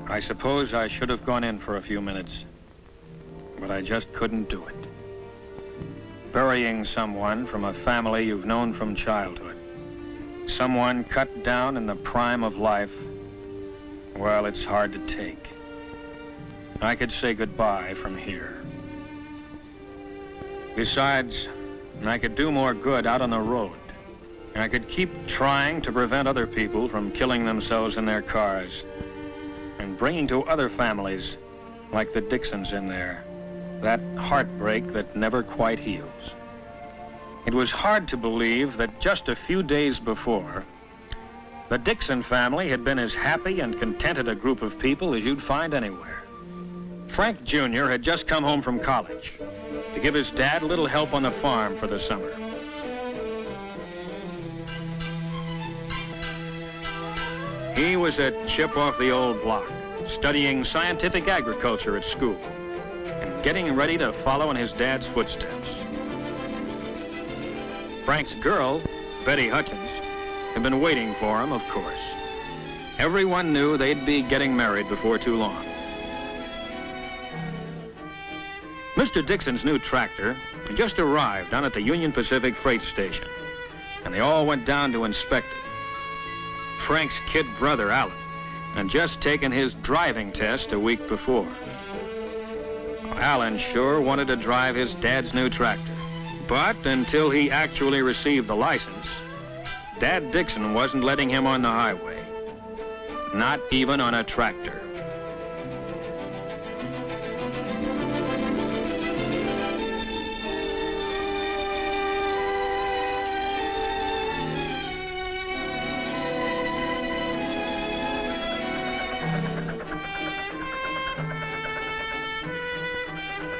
I suppose I should have gone in for a few minutes, but I just couldn't do it. Burying someone from a family you've known from childhood, someone cut down in the prime of life, well, it's hard to take. I could say goodbye from here. Besides, I could do more good out on the road. I could keep trying to prevent other people from killing themselves in their cars and bringing to other families, like the Dixons in there, that heartbreak that never quite heals. It was hard to believe that just a few days before, the Dixon family had been as happy and contented a group of people as you'd find anywhere. Frank Jr. had just come home from college to give his dad a little help on the farm for the summer. He was a chip off the old block, studying scientific agriculture at school and getting ready to follow in his dad's footsteps. Frank's girl, Betty Hutchins, had been waiting for him, of course. Everyone knew they'd be getting married before too long. Mr. Dixon's new tractor had just arrived down at the Union Pacific freight station, and they all went down to inspect it. Frank's kid brother, Alan, had just taken his driving test a week before. Alan sure wanted to drive his dad's new tractor, but until he actually received the license, Dad Dixon wasn't letting him on the highway, not even on a tractor.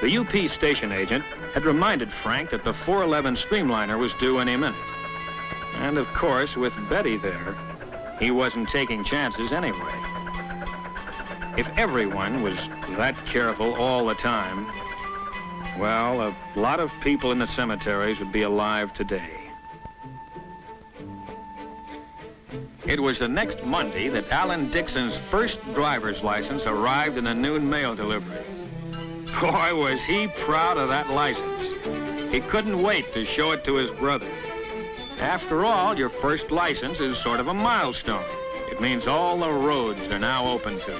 The UP station agent had reminded Frank that the 411 Streamliner was due any minute. And of course, with Betty there, he wasn't taking chances anyway. If everyone was that careful all the time, well, a lot of people in the cemeteries would be alive today. It was the next Monday that Alan Dixon's first driver's license arrived in a noon mail delivery. Boy, was he proud of that license. He couldn't wait to show it to his brother. After all, your first license is sort of a milestone. It means all the roads are now open to you.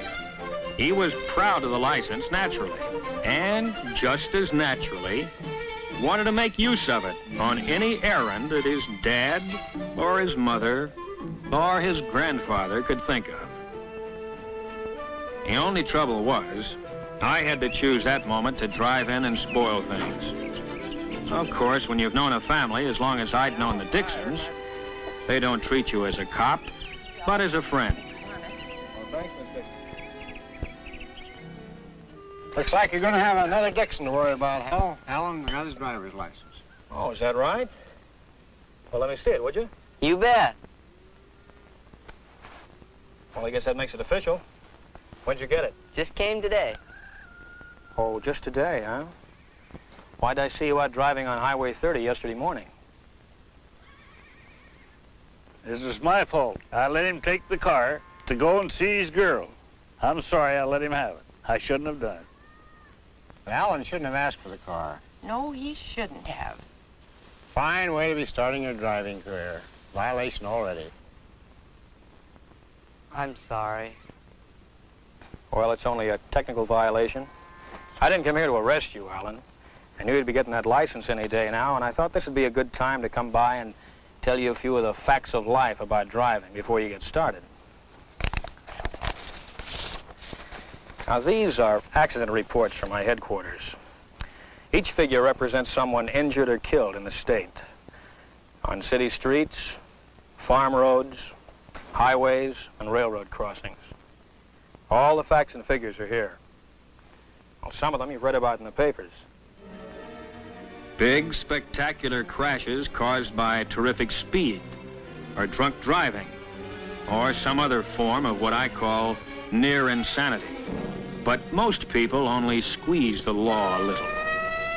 He was proud of the license, naturally, and just as naturally, wanted to make use of it on any errand that his dad or his mother or his grandfather could think of. The only trouble was, I had to choose that moment to drive in and spoil things. Of course, when you've known a family as long as I'd known the Dixons, they don't treat you as a cop, but as a friend. Well, thanks, Miss Dixon. Looks like you're going to have another Dixon to worry about, Hal. Alan got his driver's license. Oh, is that right? Well, let me see it, would you? You bet. Well, I guess that makes it official. When'd you get it? Just came today. Oh, just today, huh? Why'd I see you out driving on Highway 30 yesterday morning? This is my fault. I let him take the car to go and see his girl. I'm sorry I let him have it. I shouldn't have done it. Alan shouldn't have asked for the car. No, he shouldn't have. Fine way to be starting your driving career. Violation already. I'm sorry. Well, it's only a technical violation. I didn't come here to arrest you, Alan. I knew you'd be getting that license any day now, and I thought this would be a good time to come by and tell you a few of the facts of life about driving before you get started. Now, these are accident reports from my headquarters. Each figure represents someone injured or killed in the state. On city streets, farm roads, highways, and railroad crossings. All the facts and figures are here. Well, some of them you've read about in the papers. Big, spectacular crashes caused by terrific speed, or drunk driving, or some other form of what I call near insanity. But most people only squeeze the law a little,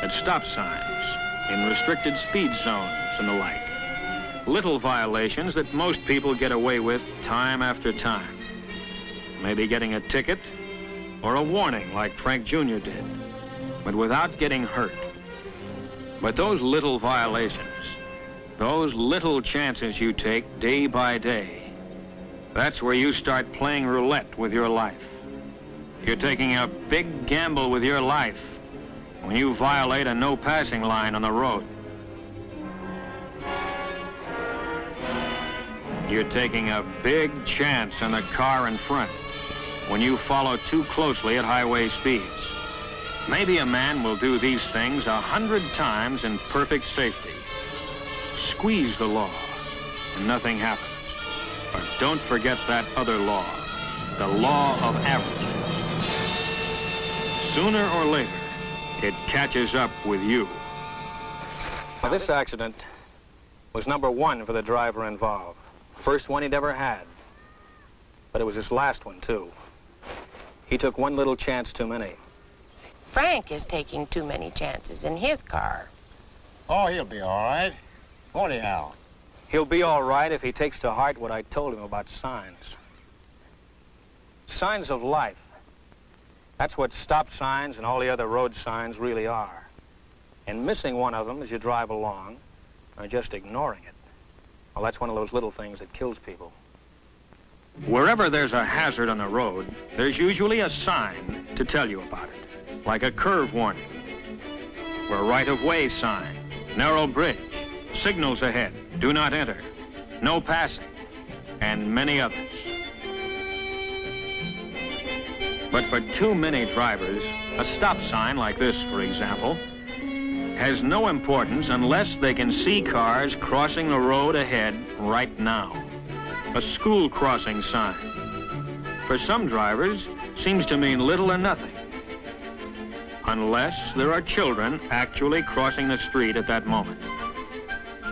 at stop signs, in restricted speed zones, and the like. Little violations that most people get away with time after time. Maybe getting a ticket, or a warning like Frank Jr. did, but without getting hurt. But those little violations, those little chances you take day by day, that's where you start playing roulette with your life. You're taking a big gamble with your life when you violate a no passing line on the road. You're taking a big chance on the car in front when you follow too closely at highway speeds. Maybe a man will do these things 100 times in perfect safety. Squeeze the law and nothing happens. But don't forget that other law, the law of average. Sooner or later, it catches up with you. Now, this accident was number 1 for the driver involved. First one he'd ever had. But it was his last one, too. He took one little chance too many. Frank is taking too many chances in his car. Oh, he'll be all right. Won't he, Hal? He'll be all right if he takes to heart what I told him about signs. Signs of life. That's what stop signs and all the other road signs really are. And missing one of them as you drive along, or just ignoring it, well, that's one of those little things that kills people. Wherever there's a hazard on the road, there's usually a sign to tell you about it, like a curve warning, or a right-of-way sign, narrow bridge, signals ahead, do not enter, no passing, and many others. But for too many drivers, a stop sign like this, for example, has no importance unless they can see cars crossing the road ahead right now. A school crossing sign. For some drivers, seems to mean little or nothing. Unless there are children actually crossing the street at that moment.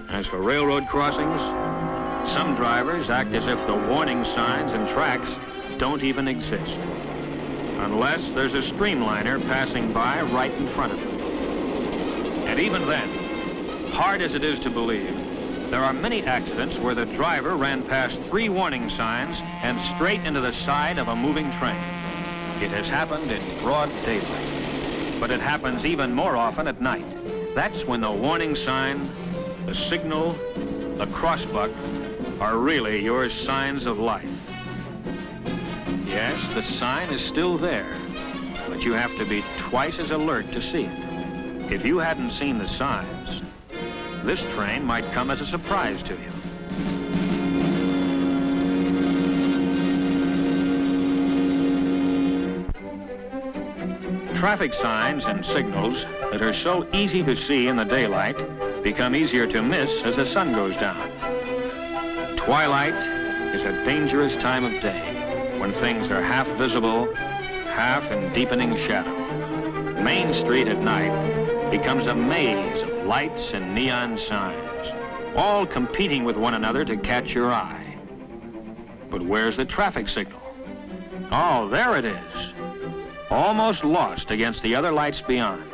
As for railroad crossings, some drivers act as if the warning signs and tracks don't even exist. Unless there's a streamliner passing by right in front of them. And even then, hard as it is to believe, there are many accidents where the driver ran past 3 warning signs and straight into the side of a moving train. It has happened in broad daylight, but it happens even more often at night. That's when the warning sign, the signal, the crossbuck are really your signs of life. Yes, the sign is still there, but you have to be twice as alert to see it. If you hadn't seen the signs, this train might come as a surprise to you. Traffic signs and signals that are so easy to see in the daylight become easier to miss as the sun goes down. Twilight is a dangerous time of day when things are half visible, half in deepening shadow. Main Street at night becomes a maze of lights and neon signs, all competing with one another to catch your eye. But where's the traffic signal? Oh, there it is, almost lost against the other lights beyond.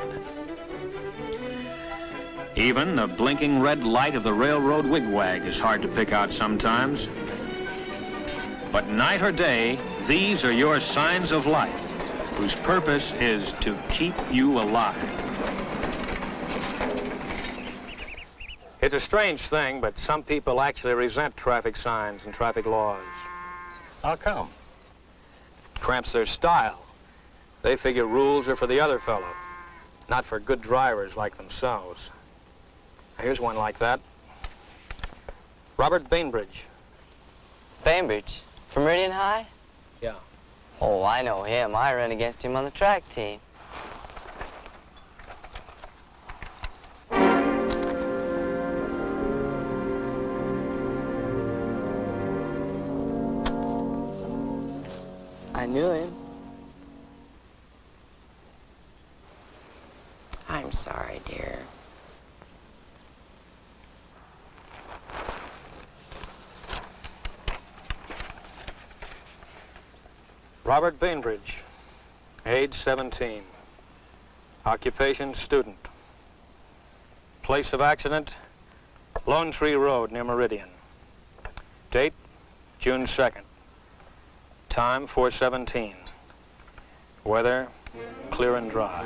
Even the blinking red light of the railroad wigwag is hard to pick out sometimes. But night or day, these are your signs of life, whose purpose is to keep you alive. It's a strange thing, but some people actually resent traffic signs and traffic laws. How come? Cramps their style. They figure rules are for the other fellow, not for good drivers like themselves. Here's one like that. Robert Bainbridge. Bainbridge? From Meridian High? Yeah. Oh, I know him. I ran against him on the track team. I knew him. I'm sorry, dear. Robert Bainbridge, age 17. Occupation, student. Place of accident, Lone Tree Road near Meridian. Date, June 2nd. Time, 4:17. Weather clear and dry.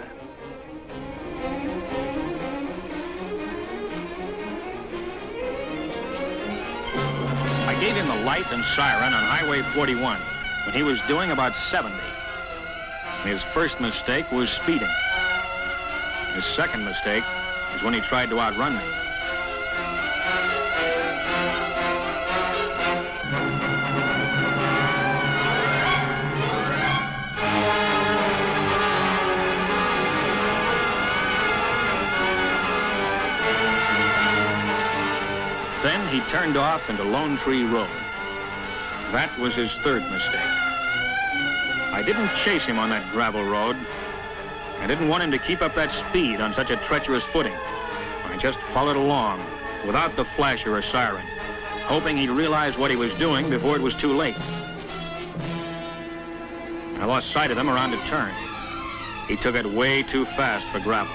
I gave him the light and siren on Highway 41 when he was doing about 70. His first mistake was speeding. His second mistake is when he tried to outrun me. Then he turned off into Lone Tree Road. That was his third mistake. I didn't chase him on that gravel road. I didn't want him to keep up that speed on such a treacherous footing. I just followed along without the flasher or siren, hoping he'd realize what he was doing before it was too late. I lost sight of him around a turn. He took it way too fast for gravel.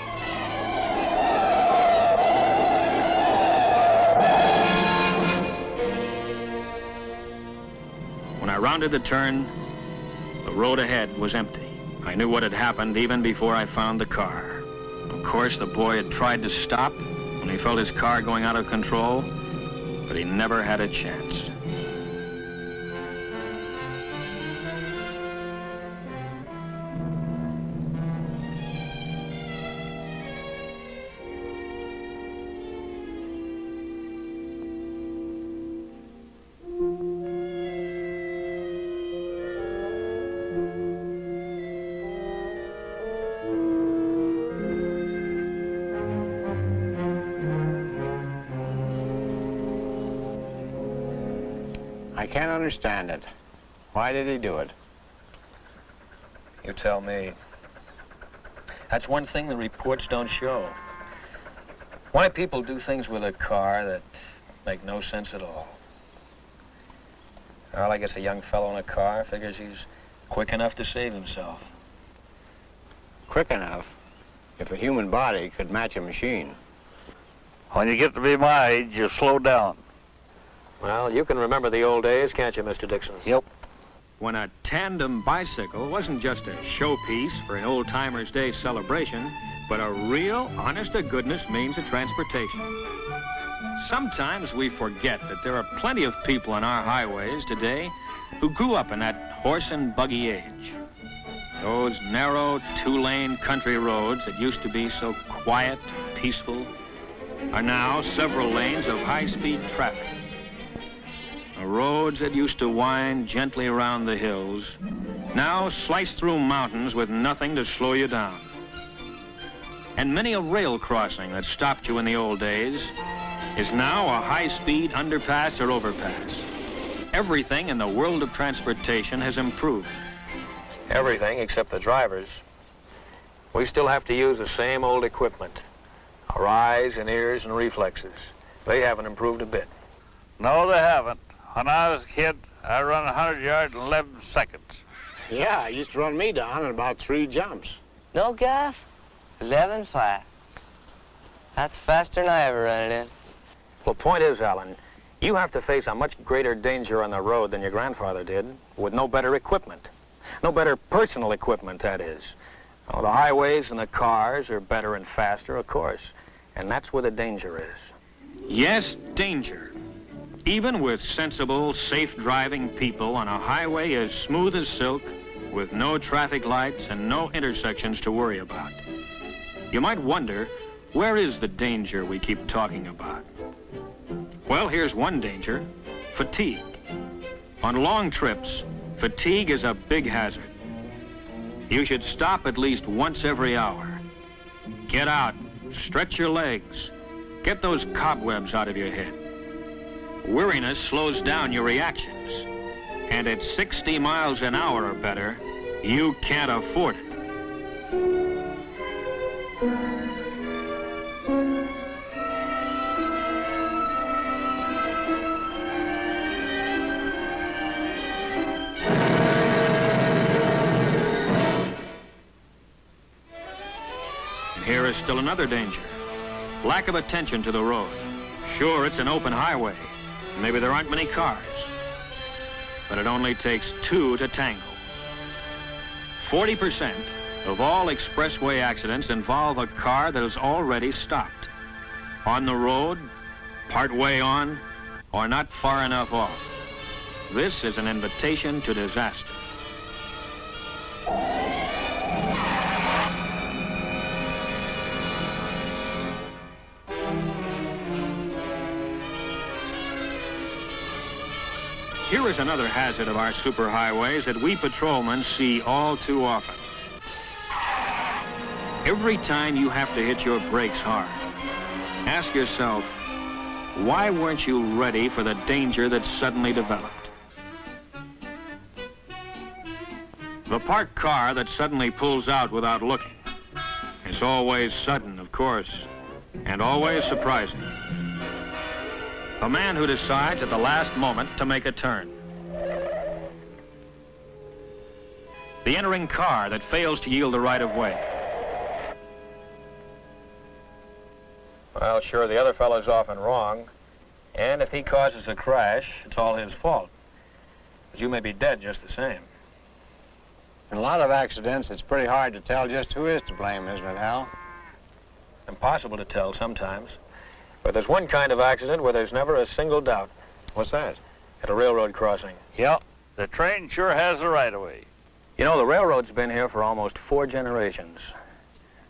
When I rounded the turn, the road ahead was empty. I knew what had happened even before I found the car. Of course, the boy had tried to stop when he felt his car going out of control, but he never had a chance. I can't understand it. Why did he do it? You tell me. That's one thing the reports don't show. Why people do things with a car that make no sense at all. Well, I guess a young fellow in a car figures he's quick enough to save himself. Quick enough? If a human body could match a machine. When you get to be my age, you slow down. Well, you can remember the old days, can't you, Mr. Dixon? Yep. When a tandem bicycle wasn't just a showpiece for an old-timers' day celebration, but a real, honest-to-goodness means of transportation. Sometimes we forget that there are plenty of people on our highways today who grew up in that horse and buggy age. Those narrow, two-lane country roads that used to be so quiet, peaceful, are now several lanes of high-speed traffic. The roads that used to wind gently around the hills now slice through mountains with nothing to slow you down. And many a rail crossing that stopped you in the old days is now a high-speed underpass or overpass. Everything in the world of transportation has improved. Everything except the drivers. We still have to use the same old equipment. Our eyes and ears and reflexes. They haven't improved a bit. No, they haven't. When I was a kid, I run 100 yards in 11 seconds. Yeah, he used to run me down in about 3 jumps. No, Gaff? 11 flat. That's faster than I ever run it in. Well, point is, Alan, you have to face a much greater danger on the road than your grandfather did, with no better equipment. No better personal equipment, that is. Oh, the highways and the cars are better and faster, of course. And that's where the danger is. Yes, danger. Even with sensible, safe-driving people on a highway as smooth as silk, with no traffic lights and no intersections to worry about. You might wonder, where is the danger we keep talking about? Well, here's one danger: fatigue. On long trips, fatigue is a big hazard. You should stop at least once every hour. Get out, stretch your legs, get those cobwebs out of your head. Weariness slows down your reactions, and at 60 miles an hour or better, you can't afford it. And here is still another danger: lack of attention to the road. Sure, it's an open highway. Maybe there aren't many cars, but it only takes 2 to tango. 40% of all expressway accidents involve a car that is already stopped. On the road, part way on, or not far enough off. This is an invitation to disaster. Here is another hazard of our superhighways that we patrolmen see all too often. Every time you have to hit your brakes hard, ask yourself, why weren't you ready for the danger that suddenly developed? The parked car that suddenly pulls out without looking is always sudden, of course, and always surprising. The man who decides at the last moment to make a turn. The entering car that fails to yield the right of way. Well, sure, the other fellow's often wrong, and if he causes a crash, it's all his fault. But you may be dead just the same. In a lot of accidents, it's pretty hard to tell just who is to blame, isn't it, Hal? Impossible to tell sometimes. But there's one kind of accident where there's never a single doubt. What's that? At a railroad crossing. Yep, the train sure has the right-of-way. You know, the railroad's been here for almost 4 generations.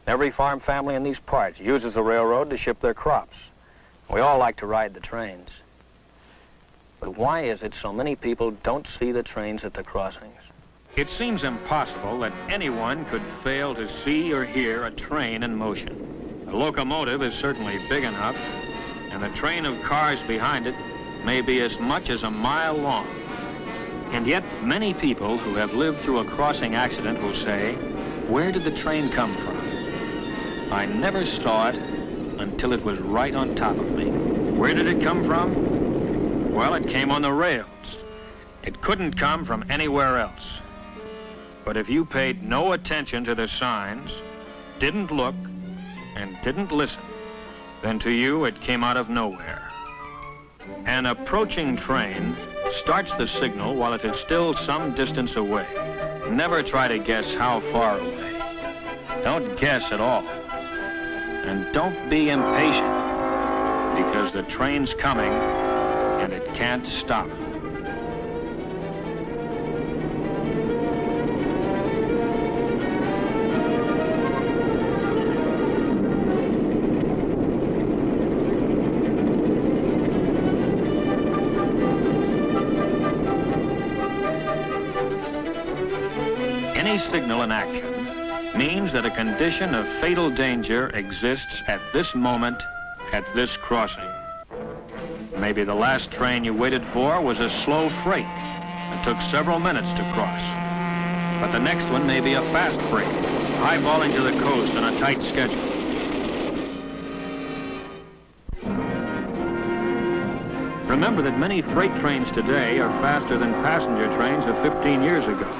Every farm family in these parts uses the railroad to ship their crops. We all like to ride the trains. But why is it so many people don't see the trains at the crossings? It seems impossible that anyone could fail to see or hear a train in motion. A locomotive is certainly big enough, and the train of cars behind it may be as much as a mile long. And yet, many people who have lived through a crossing accident will say, where did the train come from? I never saw it until it was right on top of me. Where did it come from? Well, it came on the rails. It couldn't come from anywhere else. But if you paid no attention to the signs, didn't look, and didn't listen, then to you it came out of nowhere. An approaching train starts the signal while it is still some distance away. Never try to guess how far away. Don't guess at all. And don't be impatient, because the train's coming and it can't stop. Any signal in action means that a condition of fatal danger exists at this moment, at this crossing. Maybe the last train you waited for was a slow freight and took several minutes to cross. But the next one may be a fast freight, highballing to the coast on a tight schedule. Remember that many freight trains today are faster than passenger trains of 15 years ago.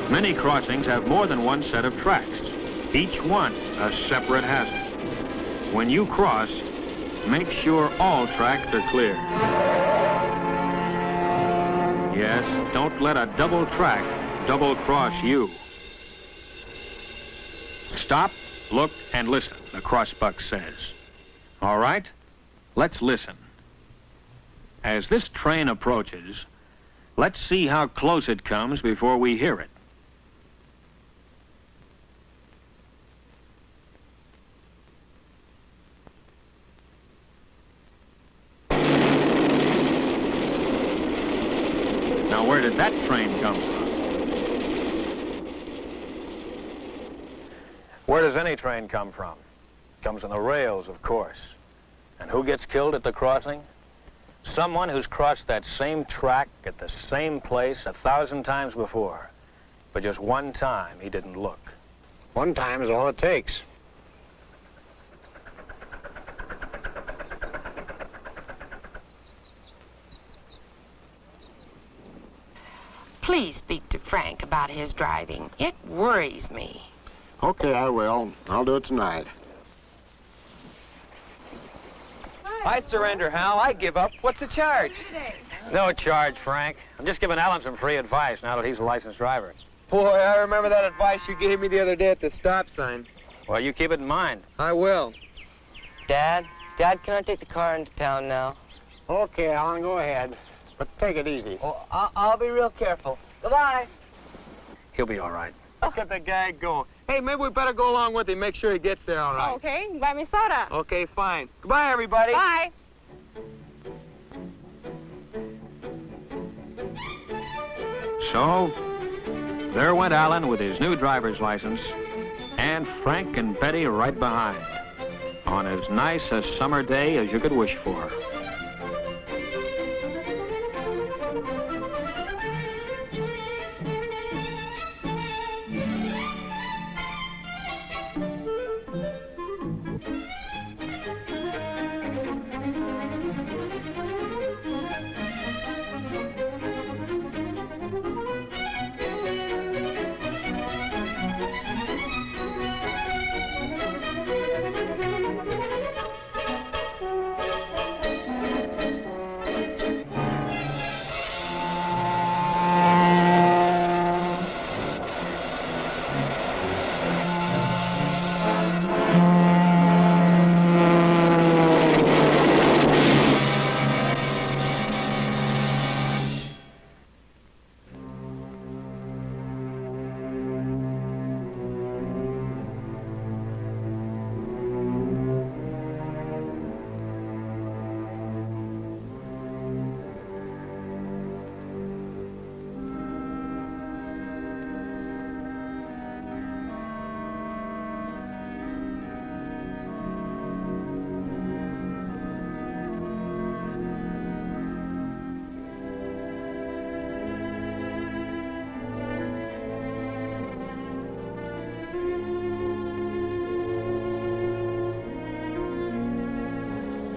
Many crossings have more than one set of tracks, each one a separate hazard. When you cross, make sure all tracks are clear. Yes, don't let a double track double cross you. Stop, look, and listen, the crossbuck says. All right, let's listen. As this train approaches, let's see how close it comes before we hear it. Now, where did that train come from? Where does any train come from? It comes on the rails, of course. And who gets killed at the crossing? Someone who's crossed that same track at the same place 1,000 times before. But just one time he didn't look. One time is all it takes. Please speak to Frank about his driving. It worries me. Okay, I will. I'll do it tonight. I surrender, Hal. I give up. What's the charge? No charge, Frank. I'm just giving Alan some free advice now that he's a licensed driver. Boy, I remember that advice you gave me the other day at the stop sign. Well, you keep it in mind. I will. Dad, can I take the car into town now? Okay, Alan, go ahead. But take it easy. Oh, I'll be real careful. Goodbye. He'll be all right. Look at the guy go. Hey, maybe we better go along with him, make sure he gets there all right. Okay, buy me soda. Okay, fine. Goodbye, everybody. Bye. So, there went Alan with his new driver's license, and Frank and Betty right behind, on as nice a summer day as you could wish for.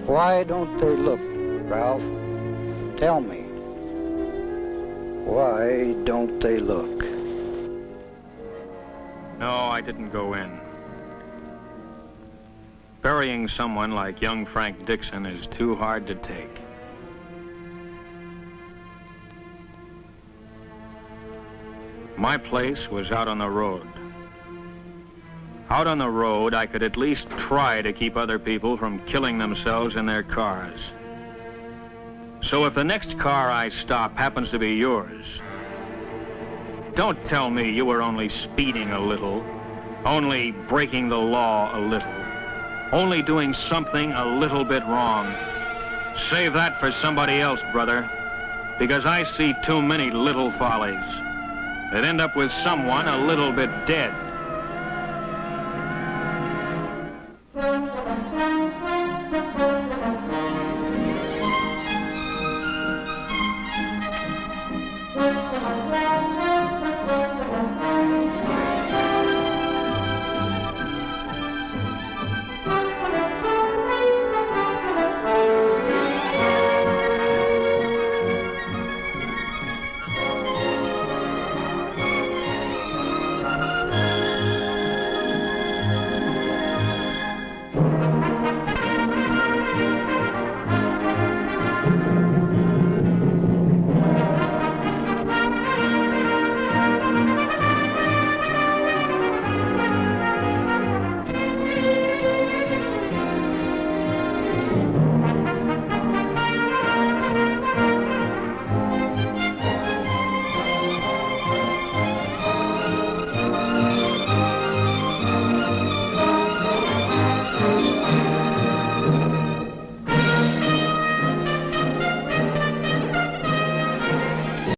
Why don't they look, Ralph? Tell me. Why don't they look? No, I didn't go in. Burying someone like young Frank Dixon is too hard to take. My place was out on the road. Out on the road, I could at least try to keep other people from killing themselves in their cars. So if the next car I stop happens to be yours, don't tell me you were only speeding a little, only breaking the law a little, only doing something a little bit wrong. Save that for somebody else, brother, because I see too many little follies that end up with someone a little bit dead.